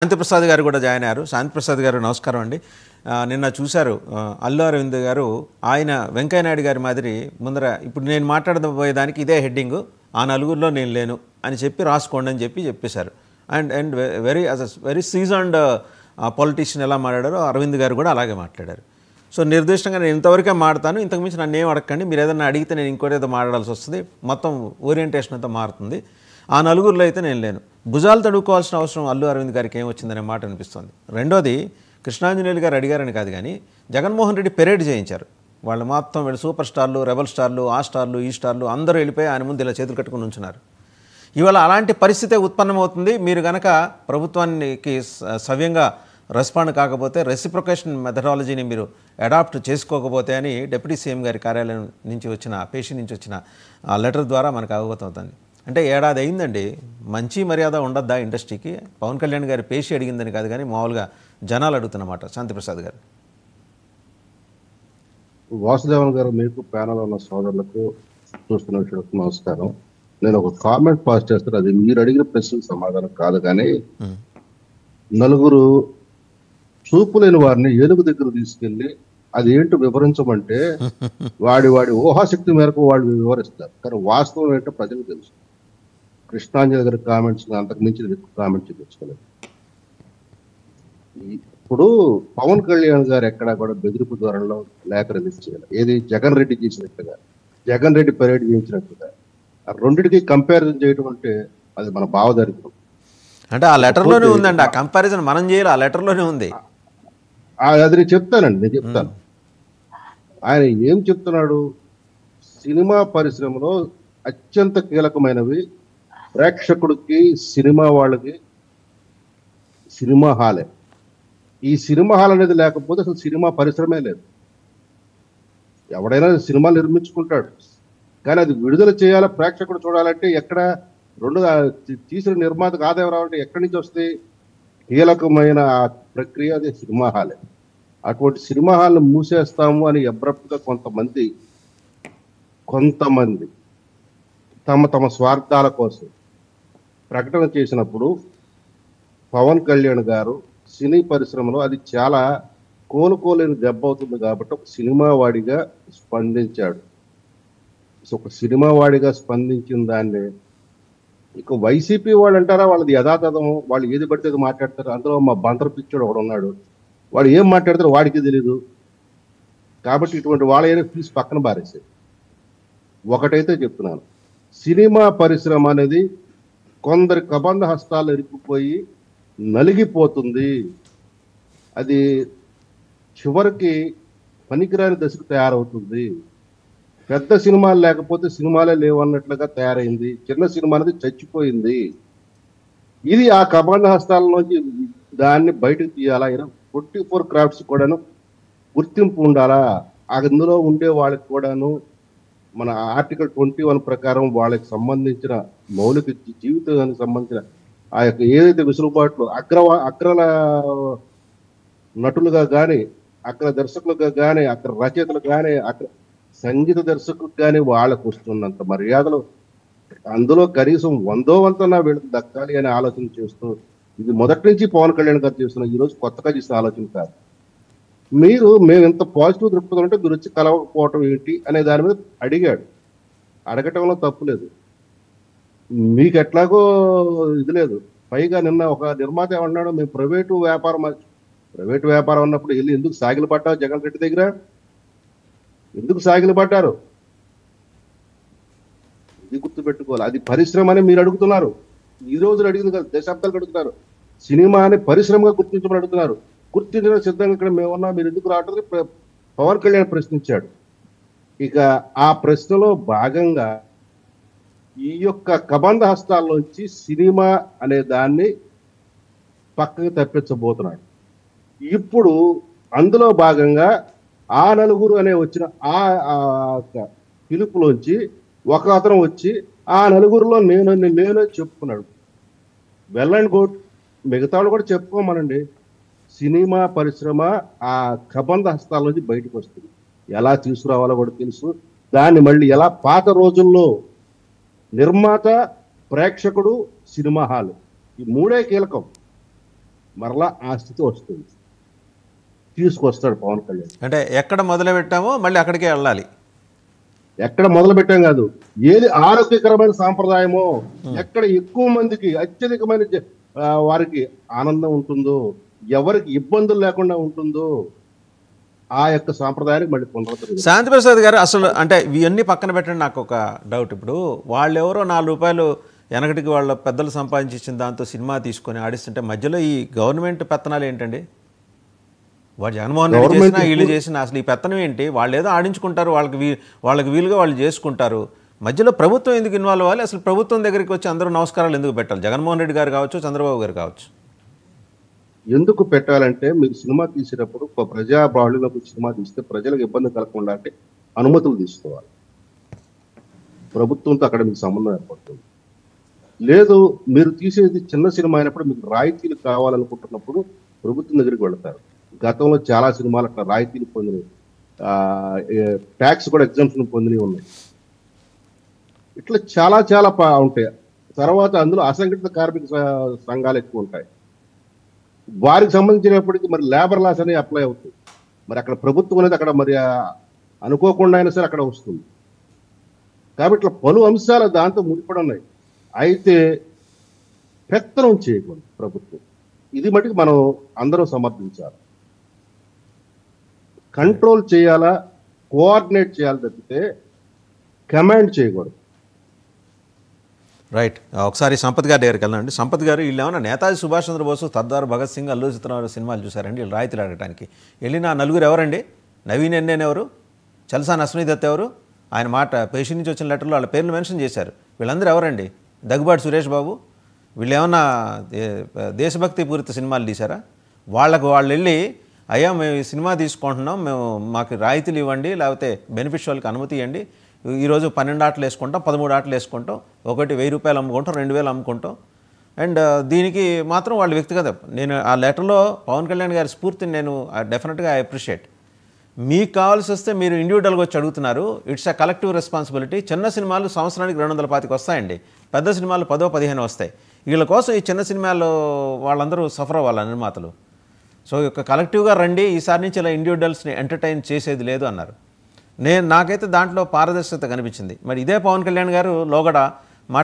శాంతిప్రసాద్ గారు కూడా జాయిన్ అయ్యారు. శాంతిప్రసాద్ గారు నమస్కారం అండి. నిన్న చూశారు అల్లు అరవింద్ గారు ఆయన వెంకయ్య నాయుడు గారి మాదిరి ముందర ఇప్పుడు నేను మాట్లాడబోయేదానికి ఇదే హెడ్డింగు, ఆ నలుగురిలో నేను లేను అని చెప్పి రాసుకోండి అని చెప్పేశారు. అండ్ వెరీ సీజన్డ్ పొలిటీషియన్ ఎలా మాట్లాడారో అరవింద్ గారు కూడా అలాగే మాట్లాడారు. సో నిర్దిష్టంగా నేను ఇంతవరకే మాడతాను, ఇంతకుమించి నన్ను ఏం అడగండి, మీరు ఏదైనా అడిగితే నేను ఇంకోటేదో మాట్లాడాల్సి వస్తుంది, మొత్తం ఓరియంటేషన్ అంతా మారుతుంది. ఆ నలుగురిలో అయితే నేను లేను. భుజాలు తడుక్కోవాల్సిన అవసరం అల్లు అరవింద్ గారికి ఏమొచ్చిందనే మాట అనిపిస్తుంది. రెండోది, కృష్ణాంజనేయులు గారు అడిగారని కాదు కానీ జగన్మోహన్ రెడ్డి పెరేడ్ చేయించారు. వాళ్ళు మొత్తం వీళ్ళు సూపర్ స్టార్లు, రెబల్ స్టార్లు, ఆ స్టార్లు, ఈ స్టార్లు అందరూ వెళ్ళిపోయి ఆయన ముందు ఇలా చేతులు కట్టుకుని ఉంచున్నారు. ఇవాళ అలాంటి పరిస్థితే ఉత్పన్నమవుతుంది. మీరు కనుక ప్రభుత్వానికి సవ్యంగా రెస్పాండ్ కాకపోతే, రెసిప్రొకేషన్ మెథడాలజీని మీరు అడాప్ట్ చేసుకోకపోతే అని డిప్యూటీ సీఎం గారి కార్యాలయం నుంచి వచ్చిన పేషీ నుంచి వచ్చిన లెటర్ ద్వారా మనకు అవగతం అవుతుంది. అంటే ఏడాది అయిందండి, మంచి మర్యాద ఉండద్దా ఇండస్ట్రీకి? పవన్ కళ్యాణ్ గారి పేషీ అడిగిందని కాదు కానీ మామూలుగా జనాలు అడుగుతున్నమాట. శాంతిప్రసాద్ గారు. వాసుదేవన్ గారు, మీకు ప్యానల్ ఉన్న సోదరులకు చూస్తున్న నమస్కారం. నేను ఒక కామెంట్ పాస్ చేస్తాను, అది మీరు అడిగిన ప్రశ్నకు సమాధానం కాదు కానీ, నలుగురు చూపు లేని వారిని ఏనుగు దగ్గర తీసుకెళ్లి అది ఏంటో వివరించమంటే వాడి ఊహాశక్తి మేరకు వాళ్ళు వివరిస్తారు. కానీ వాస్తవం ఏంటో ప్రజలకు తెలుసు. కృష్ణాంజలి గారి కామెంట్స్ అంతకు మించి కామెంట్ చూపించుకోలేదు. ఇప్పుడు పవన్ కళ్యాణ్ గారు ఎక్కడా కూడా బెదిరింపు ధోరణిలో లేఖ రిలీజ్ చేయాలి. ఏది జగన్ రెడ్డి చేసినట్టుగా, జగన్ రెడ్డి పరేడ్ చేయించినట్టుగా ఆ రెండింటికి కంపారిజన్ చేయడం అంటే అది మన భావదారిత్వం. అంటే ఆ లెటర్లోనే ఉందండి, ఆ కంపారిజన్ మనం చేయాలి, ఆ లెటర్లోనే ఉంది. అది నేను చెప్తాను. ఆయన ఏం చెప్తున్నాడు? సినిమా పరిశ్రమలో అత్యంత కీలకమైనవి ప్రేక్షకుడికి, సినిమా వాళ్ళకి సినిమా హాలే. ఈ సినిమా హాల్ అనేది లేకపోతే అసలు సినిమా పరిశ్రమే లేదు. ఎవడైనా సినిమాలు నిర్మించుకుంటాడు, కానీ అది విడుదల చేయాలి, ప్రేక్షకుడు చూడాలంటే ఎక్కడ తీసిన నిర్మాతకు ఆదాయం రావాలంటే ఎక్కడి నుంచి వస్తే కీలకమైన ప్రక్రియ అది సినిమా హాలే. అటువంటి సినిమా హాల్ని మూసేస్తాము అని అబ్రప్ట్గా కొంతమంది తమ స్వార్థాల కోసం ప్రకటన చేసినప్పుడు పవన్ కళ్యాణ్ గారు సినీ పరిశ్రమలో అది చాలా కోలుకోలేని దెబ్బ అవుతుంది కాబట్టి ఒక సినిమా వాడిగా స్పందించాడు. ఒక సినిమా వాడిగా స్పందించిన దాన్ని ఇక వైసీపీ వాళ్ళు అంటారా, వాళ్ళది యథాతథం, వాళ్ళు ఏది పడితే అది మాట్లాడతారు. అందులో మా బందర్ పిచ్చోడు ఒకడు ఉన్నాడు, వాడు ఏం మాట్లాడతారో వాడికి తెలీదు. కాబట్టి ఇటువంటి వాళ్ళైనా తీసి పక్కన బారేసాయి. ఒకటైతే చెప్తున్నాను, సినిమా పరిశ్రమ అనేది కొందరి కబంధ హస్తాలు ఇరుక్కుపోయి నలిగిపోతుంది. అది చివరికి పనికిరాని దశకు తయారవుతుంది. పెద్ద సినిమాలు లేకపోతే సినిమాలే లేవన్నట్లుగా తయారైంది. చిన్న సినిమా అనేది చచ్చిపోయింది. ఇది ఆ కబంధ హస్తాల నుంచి దాన్ని బయటకు తీయాలా. 44 క్రాఫ్ట్స్ కూడాను గుర్తింపు ఉండాలా. అందులో ఉండే వాళ్ళకి కూడాను మన ఆర్టికల్ 21 ప్రకారం వాళ్ళకి సంబంధించిన మౌలిక జీవితానికి సంబంధించిన ఆ యొక్క ఏదైతే వెసులుబాట్లు అగ్ర నటులుగా కానీ, అగ్ర దర్శకులుగా కానీ, అగ్ర రచయితలు కానీ, అగ్ర సంగీత దర్శకులకు కానీ వాళ్ళకు వస్తున్నంత మర్యాదలు అందులో కనీసం 100వ వంతన వీళ్ళకి దక్కాలి అనే ఆలోచన చేస్తూ, ఇది మొదటి నుంచి పవన్ కళ్యాణ్ గారు చేస్తున్న, ఈరోజు కొత్తగా చేసిన ఆలోచన కాదు. మేము ఇంత పాజిటివ్ దృక్పథం అంటే మీరు వచ్చి కలవకపోవటం ఏంటి అనే దాని మీద అడిగాడు. అడగటంలో తప్పు లేదు, మీకు ఎట్లాగో ఇది లేదు. పైగా నిన్న ఒక నిర్మాత ఏమన్నాడు, మేము ప్రైవేటు వ్యాపారం అన్నప్పుడు వెళ్ళి ఎందుకు సాగిలు పడ్డావు జగన్ రెడ్డి దగ్గర? ఎందుకు సాగిలు పడ్డారు? ఇది గుర్తుపెట్టుకోవాలి. అది పరిశ్రమ అని మీరు అడుగుతున్నారు. ఈ రోజులు అడిగింది కాదు, దశాబ్దాలు అడుగుతున్నారు. సినిమా అనే పరిశ్రమగా గుర్తించమని అడుగుతున్నారు. గుర్తించడం సిద్ధంగా ఇక్కడ మేమున్నా, మీరు ఎందుకు రావట్లేదు పవన్ కళ్యాణ్ ప్రశ్నించాడు. ఇక ఆ ప్రశ్నలో భాగంగా ఈ యొక్క కబంధ హస్తాల్లోంచి సినిమా అనే దాన్ని పక్కకి తప్పించబోతున్నాడు. ఇప్పుడు అందులో భాగంగా ఆ నలుగురు అనే వచ్చిన ఆ పిలుపులోంచి ఒక అతను వచ్చి ఆ నలుగురిలో నేను చెప్పుకున్నాడు. వెల్ అండ్ గుడ్, మిగతా వాళ్ళు కూడా చెప్పుకోమనండి. సినిమా పరిశ్రమ ఆ కబంధ హస్తాల నుంచి బయటకు వస్తుంది. ఎలా తీసుకురావాలో కూడా తెలుసు. దాన్ని మళ్ళీ ఎలా పాత రోజుల్లో నిర్మాత, ప్రేక్షకుడు, సినిమా హాల్, ఈ మూడే కీలకం. మరలా ఆ స్థితి వస్తుంది, తీసుకొస్తాడు పవన్ కళ్యాణ్. అంటే ఎక్కడ మొదలు పెట్టామో మళ్ళీ అక్కడికే వెళ్ళాలి. ఎక్కడ మొదలు పెట్టాం కాదు, ఏది ఆరోగ్యకరమైన సాంప్రదాయమో, ఎక్కడ ఎక్కువ మందికి అత్యధికమైన వారికి ఆనందం ఉంటుందో, ఎవరికి ఇబ్బందులు లేకుండా ఉంటుందో ఆ యొక్క సాంప్రదాయానికి మళ్ళీ పునరుద్ధరణ. శాంతిప్రసాద్ గారు, అసలు అంటే ఇవన్నీ పక్కన పెట్టండి, నాకు ఒక డౌట్. ఇప్పుడు వాళ్ళు ఎవరో 4 రూపాయలు వెనకటికి వాళ్ళ పెద్దలు సంపాదించి ఇచ్చిన దాంతో సినిమా తీసుకొని ఆడిస్తుంటే మధ్యలో ఈ గవర్నమెంట్ పెత్తనాలు ఏంటండి? వాడు జగన్మోహన్ రెడ్డి చేసినా వీళ్ళు చేసినా అసలు ఈ పెత్తనం ఏంటి? వాళ్ళు ఏదో ఆడించుకుంటారు, వాళ్ళకి వీలుగా వాళ్ళు చేసుకుంటారు. మధ్యలో ప్రభుత్వం ఎందుకు ఇన్వాల్వ్ అవ్వాలి? అసలు ప్రభుత్వం దగ్గరికి వచ్చి అందరూ నమస్కారాలు ఎందుకు పెట్టాలి? జగన్మోహన్ రెడ్డి గారు కావచ్చు, చంద్రబాబు గారు కావచ్చు. ఎందుకు పెట్టాలంటే, మీరు సినిమా తీసేటప్పుడు ఒక ప్రజా బాహుళ్యంలోకి సినిమా తీస్తే ప్రజలకు ఇబ్బంది కలగకుండా అంటే అనుమతులు తీసుకోవాలి. ప్రభుత్వంతో అక్కడ మీకు సంబంధం ఏర్పడుతుంది. లేదు, మీరు తీసేది చిన్న సినిమా అయినప్పుడు మీకు రాయితీలు కావాలనుకుంటున్నప్పుడు ప్రభుత్వం దగ్గరికి వెళతారు. గతంలో చాలా సినిమాలు అట్లా రాయితీలు పొందినవి, ట్యాక్స్ కూడా ఎగ్జామ్షన్ పొందినవి ఉన్నాయి. ఇట్లా చాలా చాలా ఉంటాయి. తర్వాత అందులో అసంఘటిత కార్మిక సంఘాలు ఎక్కువ ఉంటాయి. వారికి సంబంధించినప్పటికీ మరి లేబర్ లాస్ అనేవి అప్లై అవుతుంది. మరి అక్కడ ప్రభుత్వం అనేది అక్కడ మరి అనుకోకుండా అయినా సరే అక్కడ వస్తుంది. కాబట్టి ఇట్లా పలు అంశాలు దాంతో ముడిపడి ఉన్నాయి. అయితే పెత్తనం చేయకూడదు ప్రభుత్వం. ఇది మటుకు మనం అందరం సమర్థించాలి. కంట్రోల్ చేయాలా, కోఆర్డినేట్ చేయాలి తప్పితే కమాండ్ చేయకూడదు. రైట్. ఒకసారి సంపత్ గారి దగ్గరికి వెళ్ళండి. సంపత్ గారు, వీళ్ళు ఏమన్నా నేతాజీ సుభాష్ చంద్రబోసు, సర్దార్ భగత్ సింగ్, అల్లూరి సీతారామరాజు సినిమాలు చూసారండి? వీళ్ళు రాయితీలు అడగడానికి వెళ్ళిన 4 ఎవరండి? నవీన్ ఎన్నేన్ ఎవరు? చల్సాన్ అశ్విని దత్ ఎవరు? ఆయన మాట పేషి నుంచి వచ్చిన లెటర్లో వాళ్ళ పేర్లు మెన్షన్ చేశారు. వీళ్ళందరూ ఎవరండి? దగ్గుబాటి సురేష్ బాబు. వీళ్ళు ఏమన్నా దేశభక్తి పూరిత సినిమాలు తీశారా? వాళ్ళు వెళ్ళి, అయ్యా మేము ఈ సినిమా తీసుకుంటున్నాం, మాకు రాయితీలు ఇవ్వండి, లేకపోతే బెనిఫిషియల్కి అనుమతి ఇవ్వండి, ఈరోజు 12 ఆటలు వేసుకుంటాం, 13 ఆటలు వేసుకుంటాం, ఒకటి 1000 రూపాయలు అమ్ముకుంటాం, 2000 అమ్ముకుంటాం. అండ్ దీనికి మాత్రం వాళ్ళు వ్యక్తిగత, నేను ఆ లెటర్లో పవన్ కళ్యాణ్ గారి స్ఫూర్తిని నేను డెఫినెట్గా ఐ అప్రిషియేట్. మీకు కావాల్సి వస్తే మీరు ఇండివిజువల్గా వచ్చి అడుగుతున్నారు. It's a collective responsibility. చిన్న సినిమాలు సంవత్సరానికి 225 వస్తాయండి, పెద్ద సినిమాలు 10-15 వస్తాయి. వీళ్ళ కోసం ఈ చిన్న సినిమాల్లో వాళ్ళందరూ సఫర్ అవ్వాలి, నిర్మాతలు. సో కలెక్టివ్గా రండి, ఈసారి నుంచి ఇలా ఇండివిజువల్స్ని ఎంటర్టైన్ చేసేది లేదు అన్నారు. నాకైతే దాంట్లో పారదర్శకత కనిపించింది. మరి ఇదే పవన్ కళ్యాణ్ గారు లోగడ